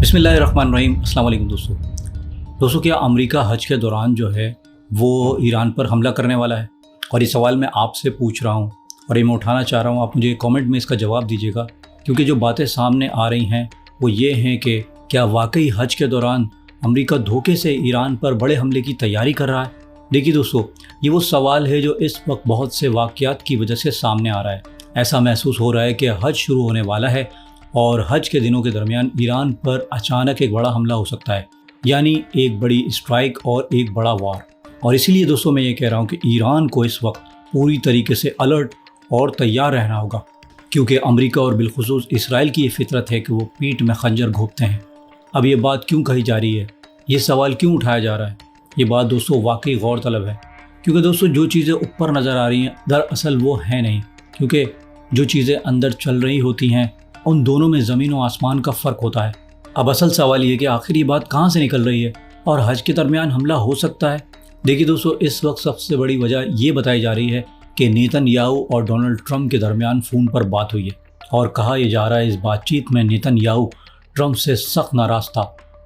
بسم اللہ الرحمن الرحیم۔ السلام علیکم دوستوں کیا امریکہ حج کے دوران جو ہے وہ ایران پر حملہ کرنے والا ہے؟ اور یہ سوال میں آپ سے پوچھ رہا ہوں اور یہ میں اٹھانا چاہ رہا ہوں، آپ مجھے کامنٹ میں اس کا جواب دیجیے گا، کیونکہ جو باتیں سامنے آ رہی ہیں وہ یہ ہیں کہ کیا واقعی حج کے دوران امریکہ دھوکے سے ایران پر بڑے حملے کی تیاری کر رہا ہے؟ دیکھیے دوستو، یہ وہ سوال ہے جو اس وقت بہت سے واقعات کی وجہ سے سامنے آ رہا ہے۔ ایسا محسوس ہو رہا ہے کہ حج شروع ہونے والا ہے اور حج کے دنوں کے درمیان ایران پر اچانک ایک بڑا حملہ ہو سکتا ہے، یعنی ایک بڑی اسٹرائک اور ایک بڑا وار۔ اور اسی لیے دوستوں میں یہ کہہ رہا ہوں کہ ایران کو اس وقت پوری طریقے سے الرٹ اور تیار رہنا ہوگا، کیونکہ امریکہ اور بالخصوص اسرائیل کی یہ فطرت ہے کہ وہ پیٹھ میں خنجر گھونپتے ہیں۔ اب یہ بات کیوں کہی جا رہی ہے، یہ سوال کیوں اٹھایا جا رہا ہے؟ یہ بات دوستوں واقعی غور طلب ہے، کیونکہ دوستوں جو چیزیں اوپر نظر آ رہی ہیں دراصل وہ ہیں نہیں، کیونکہ جو چیزیں اندر چل رہی ہوتی ہیں ان دونوں میں زمین و آسمان کا فرق ہوتا ہے۔ اب اصل سوال یہ کہ آخر یہ بات کہاں سے نکل رہی ہے اور حج کے درمیان حملہ ہو سکتا ہے؟ دیکھیے دوستوں، اس وقت سب سے بڑی وجہ یہ بتائی جا رہی ہے کہ نیتن یاہو اور ڈونلڈ ٹرمپ کے درمیان فون پر بات ہوئی ہے، اور کہا یہ جا رہا ہے اس بات چیت میں نیتن یاہو ٹرمپ سے سخت ناراض تھا،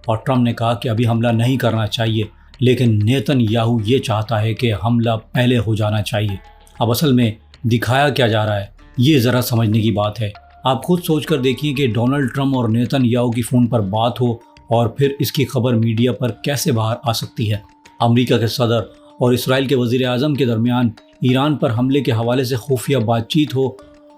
اور ٹرمپ نے کہا کہ ابھی حملہ نہیں کرنا چاہیے، لیکن نیتن یاہو یہ چاہتا ہے کہ حملہ پہلے ہو جانا چاہیے۔ اب اصل میں دکھایا کیا جا رہا ہے، یہ ذرا سمجھنے کی بات ہے۔ آپ خود سوچ کر دیکھیں کہ ڈونلڈ ٹرمپ اور نیتن یاہو کی فون پر بات ہو اور پھر اس کی خبر میڈیا پر کیسے باہر آ سکتی ہے۔ امریکہ کے صدر اور اسرائیل کے وزیر اعظم کے درمیان ایران پر حملے کے حوالے سے خفیہ بات چیت ہو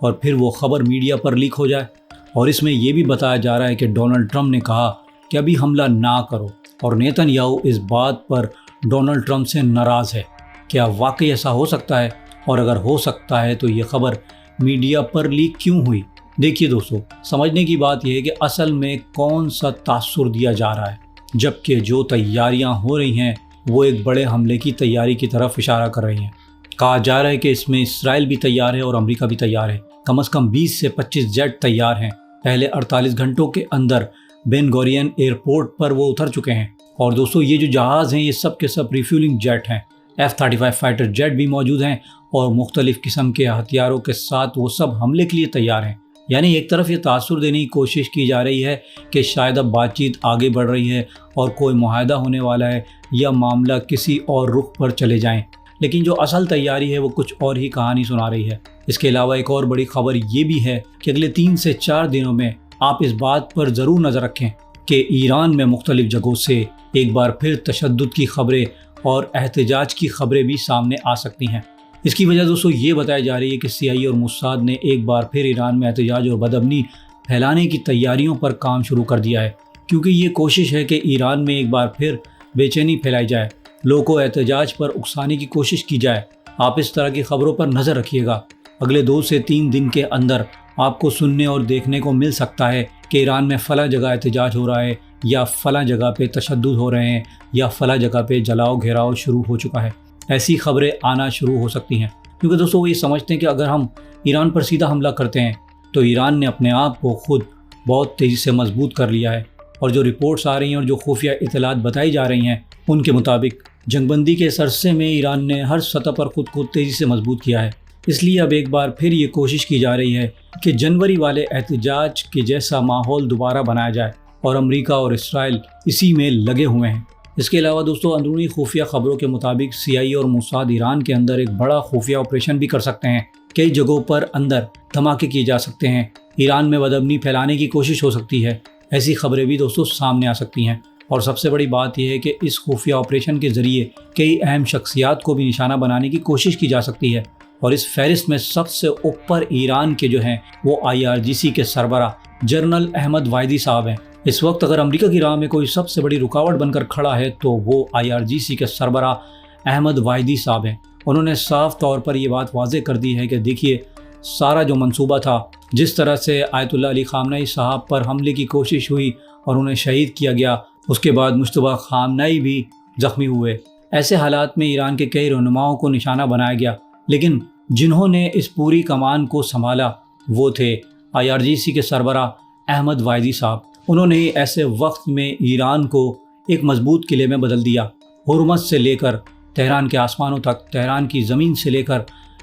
اور پھر وہ خبر میڈیا پر لیک ہو جائے، اور اس میں یہ بھی بتایا جا رہا ہے کہ ڈونلڈ ٹرمپ نے کہا کہ ابھی حملہ نہ کرو، اور نیتن یاہو اس بات پر ڈونلڈ ٹرمپ سے ناراض ہے۔ کیا واقعی ایسا ہو سکتا ہے؟ اور اگر ہو سکتا ہے تو یہ خبر میڈیا پر لیک کیوں ہوئی؟ دیکھیے دوستو، سمجھنے کی بات یہ ہے کہ اصل میں کون سا تاثر دیا جا رہا ہے، جبکہ جو تیاریاں ہو رہی ہیں وہ ایک بڑے حملے کی تیاری کی طرف اشارہ کر رہی ہیں۔ کہا جا رہا ہے کہ اس میں اسرائیل بھی تیار ہے اور امریکہ بھی تیار ہے۔ کم از کم 20 سے 25 جیٹ تیار ہیں، پہلے 48 گھنٹوں کے اندر بین گورین ایئرپورٹ پر وہ اتر چکے ہیں۔ اور دوستو، یہ جو جہاز ہیں یہ سب کے سب ریفیولنگ جیٹ ہیں، F-35 فائٹر جیٹ بھی موجود ہیں، اور مختلف قسم کے ہتھیاروں کے ساتھ وہ سب حملے کے لیے تیار ہیں۔ یعنی ایک طرف یہ تاثر دینے کی کوشش کی جا رہی ہے کہ شاید اب بات چیت آگے بڑھ رہی ہے اور کوئی معاہدہ ہونے والا ہے یا معاملہ کسی اور رخ پر چلے جائیں، لیکن جو اصل تیاری ہے وہ کچھ اور ہی کہانی سنا رہی ہے۔ اس کے علاوہ ایک اور بڑی خبر یہ بھی ہے کہ اگلے 3 سے 4 دنوں میں آپ اس بات پر ضرور نظر رکھیں کہ ایران میں مختلف جگہوں سے ایک بار پھر تشدد کی خبریں اور احتجاج کی خبریں بھی سامنے آ سکتی ہیں۔ اس کی وجہ دوستوں یہ بتائی جا رہی ہے کہ CIA اور موساد نے ایک بار پھر ایران میں احتجاج اور بدامنی پھیلانے کی تیاریوں پر کام شروع کر دیا ہے، کیونکہ یہ کوشش ہے کہ ایران میں ایک بار پھر بے چینی پھیلائی جائے، لوگوں کو احتجاج پر اکسانے کی کوشش کی جائے۔ آپ اس طرح کی خبروں پر نظر رکھیے گا۔ اگلے 2 سے 3 دن کے اندر آپ کو سننے اور دیکھنے کو مل سکتا ہے کہ ایران میں فلاں جگہ احتجاج ہو رہا ہے، یا فلاں جگہ پہ تشدد ہو رہے ہیں، یا فلاں جگہ پہ جلاؤ گھیراؤ شروع ہو چکا ہے۔ ایسی خبریں آنا شروع ہو سکتی ہیں، کیونکہ دوستوں وہ یہ سمجھتے ہیں کہ اگر ہم ایران پر سیدھا حملہ کرتے ہیں تو ایران نے اپنے آپ کو خود بہت تیزی سے مضبوط کر لیا ہے، اور جو رپورٹس آ رہی ہیں اور جو خفیہ اطلاعات بتائی جا رہی ہیں ان کے مطابق جنگ بندی کے اس عرصے میں ایران نے ہر سطح پر خود کو تیزی سے مضبوط کیا ہے۔ اس لیے اب ایک بار پھر یہ کوشش کی جا رہی ہے کہ جنوری والے احتجاج کے جیسا ماحول دوبارہ بنایا جائے، اور امریکہ اور اسرائیل اسی میں لگے ہوئے ہیں۔ اس کے علاوہ دوستوں، اندرونی خفیہ خبروں کے مطابق CIA اور موساد ایران کے اندر ایک بڑا خفیہ آپریشن بھی کر سکتے ہیں۔ کئی جگہوں پر اندر دھماکے کیے جا سکتے ہیں، ایران میں بدامنی پھیلانے کی کوشش ہو سکتی ہے۔ ایسی خبریں بھی دوستوں سامنے آ سکتی ہیں، اور سب سے بڑی بات یہ ہے کہ اس خفیہ آپریشن کے ذریعے کئی اہم شخصیات کو بھی نشانہ بنانے کی کوشش کی جا سکتی ہے، اور اس فہرست میں سب سے اوپر ایران کے جو ہیں وہ IRGC کے سربراہ جنرل احمد وحیدی صاحب ہیں۔ اس وقت اگر امریکہ کی راہ میں کوئی سب سے بڑی رکاوٹ بن کر کھڑا ہے تو وہ IRGC کے سربراہ احمد وحیدی صاحب ہیں۔ انہوں نے صاف طور پر یہ بات واضح کر دی ہے کہ دیکھیے، سارا جو منصوبہ تھا، جس طرح سے آیت اللہ علی خامنئی صاحب پر حملے کی کوشش ہوئی اور انہیں شہید کیا گیا، اس کے بعد مجتبیٰ خامنئی بھی زخمی ہوئے، ایسے حالات میں ایران کے کئی رہنماؤں کو نشانہ بنایا گیا، لیکن جنہوں نے اس پوری کمان کو سنبھالا وہ تھے IRGC کے سربراہ احمد وحیدی صاحب۔ انہوں نے ایسے وقت میں ایران کو ایک مضبوط قلعے میں بدل دیا۔ ہرمز سے لے کر تہران کے آسمانوں تک، تہران کی زمین سے لے کر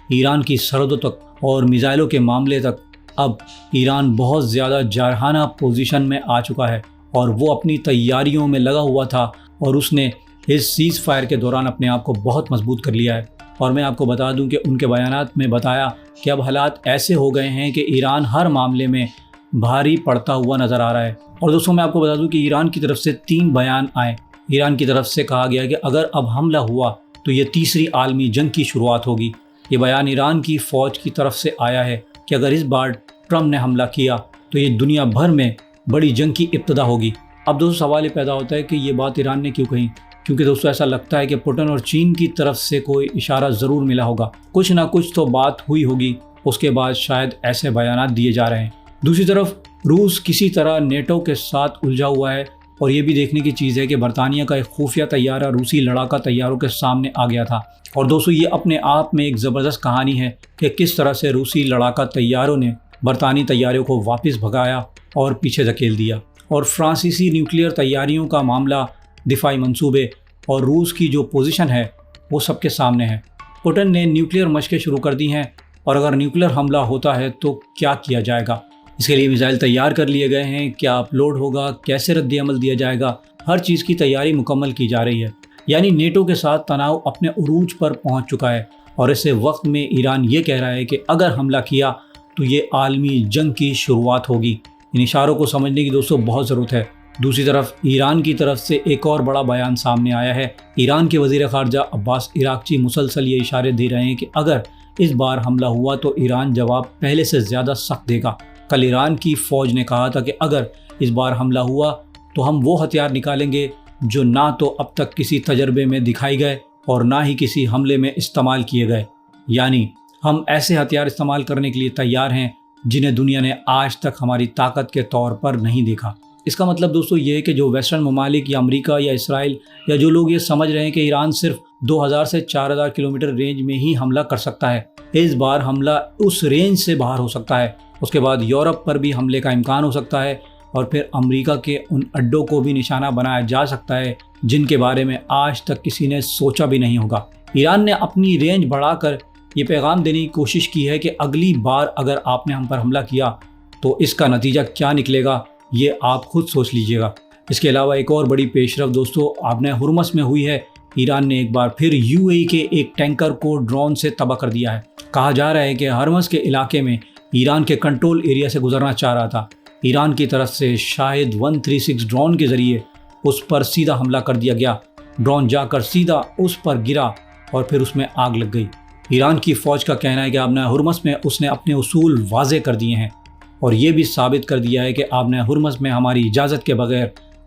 ایران کی سرحدوں تک، اور میزائلوں کے معاملے تک اب ایران بہت زیادہ جارحانہ پوزیشن میں آ چکا ہے، اور وہ اپنی تیاریوں میں لگا ہوا تھا اور اس نے اس سیز فائر کے دوران اپنے آپ کو بہت مضبوط کر لیا ہے۔ اور میں آپ کو بتا دوں کہ ان کے بیانات میں بتایا کہ اب حالات ایسے ہو گئے ہیں کہ ایران ہر معاملے میں بھاری پڑتا ہوا نظر آ رہا ہے۔ اور دوستوں میں آپ کو بتا دوں کہ ایران کی طرف سے 3 بیان آئے۔ ایران کی طرف سے کہا گیا کہ اگر اب حملہ ہوا تو یہ تیسری عالمی جنگ کی شروعات ہوگی۔ یہ بیان ایران کی فوج کی طرف سے آیا ہے کہ اگر اس بار ٹرمپ نے حملہ کیا تو یہ دنیا بھر میں بڑی جنگ کی ابتدا ہوگی۔ اب دوستوں سوال یہ پیدا ہوتا ہے کہ یہ بات ایران نے کیوں کہی؟ کیونکہ دوستوں ایسا لگتا ہے کہ پوٹن اور چین کی طرف سے کوئی اشارہ ضرور ملا ہوگا، کچھ نہ کچھ تو بات ہوئی ہوگی، اس کے بعد شاید ایسے بیانات دیے جا رہے ہیں۔ دوسری طرف روس کسی طرح نیٹو کے ساتھ الجھا ہوا ہے، اور یہ بھی دیکھنے کی چیز ہے کہ برطانیہ کا ایک خفیہ طیارہ روسی لڑاکا طیاروں کے سامنے آ گیا تھا۔ اور دوستوں یہ اپنے آپ میں ایک زبردست کہانی ہے کہ کس طرح سے روسی لڑاکا طیاروں نے برطانوی طیاروں کو واپس بھگایا اور پیچھے دھکیل دیا۔ اور فرانسیسی نیوکلیئر تیاریوں کا معاملہ، دفاعی منصوبے اور روس کی جو پوزیشن ہے وہ سب کے سامنے ہے۔ پوٹن نے نیوکلیئر مشقیں شروع کر دی ہیں، اور اگر نیوکلیئر حملہ ہوتا ہے تو کیا کیا جائے گا؟ اس کے لیے میزائل تیار کر لیے گئے ہیں، کیا اپلوڈ ہوگا، کیسے رد عمل دیا جائے گا، ہر چیز کی تیاری مکمل کی جا رہی ہے۔ یعنی نیٹو کے ساتھ تناؤ اپنے عروج پر پہنچ چکا ہے، اور ایسے وقت میں ایران یہ کہہ رہا ہے کہ اگر حملہ کیا تو یہ عالمی جنگ کی شروعات ہوگی۔ ان اشاروں کو سمجھنے کی دوستوں بہت ضرورت ہے۔ دوسری طرف ایران کی طرف سے ایک اور بڑا بیان سامنے آیا ہے۔ ایران کے وزیر خارجہ عباس عراقچی مسلسل یہ اشارے دے رہے ہیں کہ اگر اس بار حملہ ہوا تو ایران جواب پہلے سے زیادہ سخت دے گا۔ کل ایران کی فوج نے کہا تھا کہ اگر اس بار حملہ ہوا تو ہم وہ ہتھیار نکالیں گے جو نہ تو اب تک کسی تجربے میں دکھائی گئے اور نہ ہی کسی حملے میں استعمال کیے گئے۔ یعنی ہم ایسے ہتھیار استعمال کرنے کے لیے تیار ہیں جنہیں دنیا نے آج تک ہماری طاقت کے طور پر نہیں دیکھا۔ اس کا مطلب دوستو یہ ہے کہ جو ویسٹرن ممالک یا امریکہ یا اسرائیل یا جو لوگ یہ سمجھ رہے ہیں کہ ایران صرف 2000 سے 4000 کلومیٹر رینج میں ہی حملہ کر سکتا ہے، اس بار حملہ اس رینج سے باہر ہو سکتا ہے۔ اس کے بعد یورپ پر بھی حملے کا امکان ہو سکتا ہے، اور پھر امریکہ کے ان اڈوں کو بھی نشانہ بنایا جا سکتا ہے جن کے بارے میں آج تک کسی نے سوچا بھی نہیں ہوگا۔ ایران نے اپنی رینج بڑھا کر یہ پیغام دینے کی کوشش کی ہے کہ اگلی بار اگر آپ نے ہم پر حملہ کیا تو اس کا نتیجہ کیا نکلے گا یہ آپ خود سوچ لیجئے گا۔ اس کے علاوہ ایک اور بڑی پیش رفت دوستو آبنہ ہرمز میں ہوئی ہے۔ ایران نے ایک بار پھر UAE کے ایک ٹینکر کو ڈرون سے تباہ کر دیا ہے۔ کہا جا رہا ہے کہ ہرمز کے علاقے میں ایران کے کنٹرول ایریا سے گزرنا چاہ رہا تھا۔ ایران کی طرف سے شاہد 136 ڈرون کے ذریعے اس پر سیدھا حملہ کر دیا گیا۔ ڈرون جا کر سیدھا اس پر گرا اور پھر اس میں آگ لگ گئی۔ ایران کی فوج کا کہنا ہے کہ آبنہ ہرمز میں اس نے اپنے اصول واضح کر دیے ہیں، اور یہ بھی ثابت کر دیا ہے کہ آبنہ ہرمز میں ہماری اجازت کے بغیر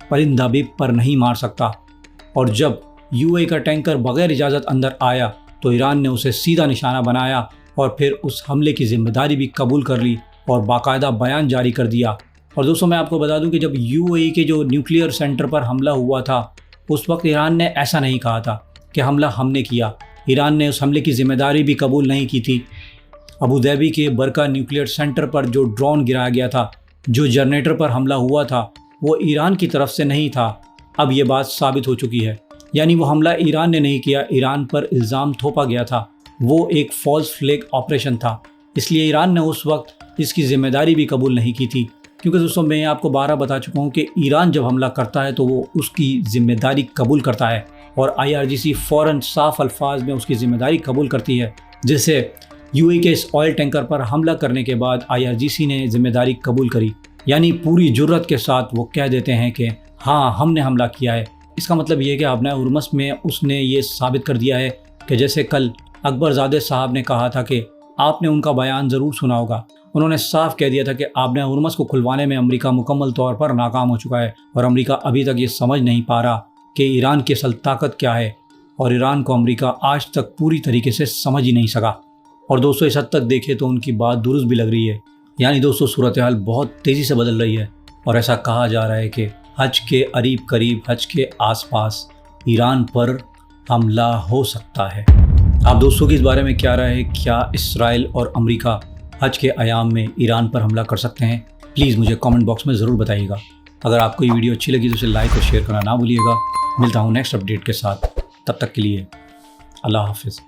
پرندہ بھی پر نہیں مار سکتا۔ اور جب UAE کا ٹینکر بغیر اجازت اندر آیا تو ایران نے اسے سیدھا نشانہ بنایا اور پھر اس حملے کی ذمہ داری بھی قبول کر لی اور باقاعدہ بیان جاری کر دیا۔ اور دوستوں میں آپ کو بتا دوں کہ جب UAE کے جو نیوکلیئر سینٹر پر حملہ ہوا تھا اس وقت ایران نے ایسا نہیں کہا تھا کہ حملہ ہم نے کیا۔ ایران نے اس حملے کی ذمہ داری بھی قبول نہیں کی تھی۔ ابوظہبی کے برکہ نیوکلیئر سینٹر پر جو ڈرون گرایا گیا تھا، جو جنریٹر پر حملہ ہوا تھا، وہ ایران کی طرف سے نہیں تھا۔ اب یہ بات ثابت ہو چکی ہے، یعنی وہ حملہ ایران نے نہیں کیا، ایران پر الزام تھوپا گیا تھا، وہ ایک فالس فلیگ آپریشن تھا۔ اس لیے ایران نے اس وقت اس کی ذمہ داری بھی قبول نہیں کی تھی، کیونکہ دوستوں میں آپ کو بارہ بتا چکا ہوں کہ ایران جب حملہ کرتا ہے تو وہ اس کی ذمہ داری قبول کرتا ہے، اور IRGC فوراً صاف الفاظ میں اس کی ذمہ داری قبول کرتی ہے۔ جیسے UAE کے اس آئل ٹینکر پر حملہ کرنے کے بعد IRGC نے ذمہ داری قبول کری، یعنی پوری جرت کے ساتھ وہ کہہ دیتے ہیں کہ ہاں ہم نے حملہ کیا ہے۔ اس کا مطلب یہ ہے کہ آبنہ ہرمز میں اس نے یہ ثابت کر دیا ہے کہ جیسے کل اکبر زادہ صاحب نے کہا تھا کہ آپ نے ان کا بیان ضرور سنا ہوگا، انہوں نے صاف کہہ دیا تھا کہ آبنہ ہرمز کو کھلوانے میں امریکہ مکمل طور پر ناکام ہو چکا ہے، اور امریکہ ابھی تک یہ سمجھ نہیں پا رہا کہ ایران کی اصل طاقت کیا ہے، اور ایران کو امریکہ آج تک پوری طریقے سے سمجھ ہی نہیں سکا۔ اور دوستو اس حد تک دیکھے تو ان کی بات درست بھی لگ رہی ہے، یعنی دوستو صورتحال بہت تیزی سے بدل رہی ہے، اور ایسا کہا جا رہا ہے کہ حج کے قریب حج کے آس پاس ایران پر حملہ ہو سکتا ہے۔ آپ دوستوں کی اس بارے میں کیا رائے ہے؟ کیا اسرائیل اور امریکہ حج کے ایام میں ایران پر حملہ کر سکتے ہیں؟ پلیز مجھے کامنٹ باکس میں ضرور بتائیے گا۔ اگر آپ کو یہ ویڈیو اچھی لگی تو اسے لائک اور شیئر کرنا نہ بھولیے گا۔ ملتا ہوں نیکسٹ اپڈیٹ کے ساتھ، تب تک کے لیے اللہ حافظ۔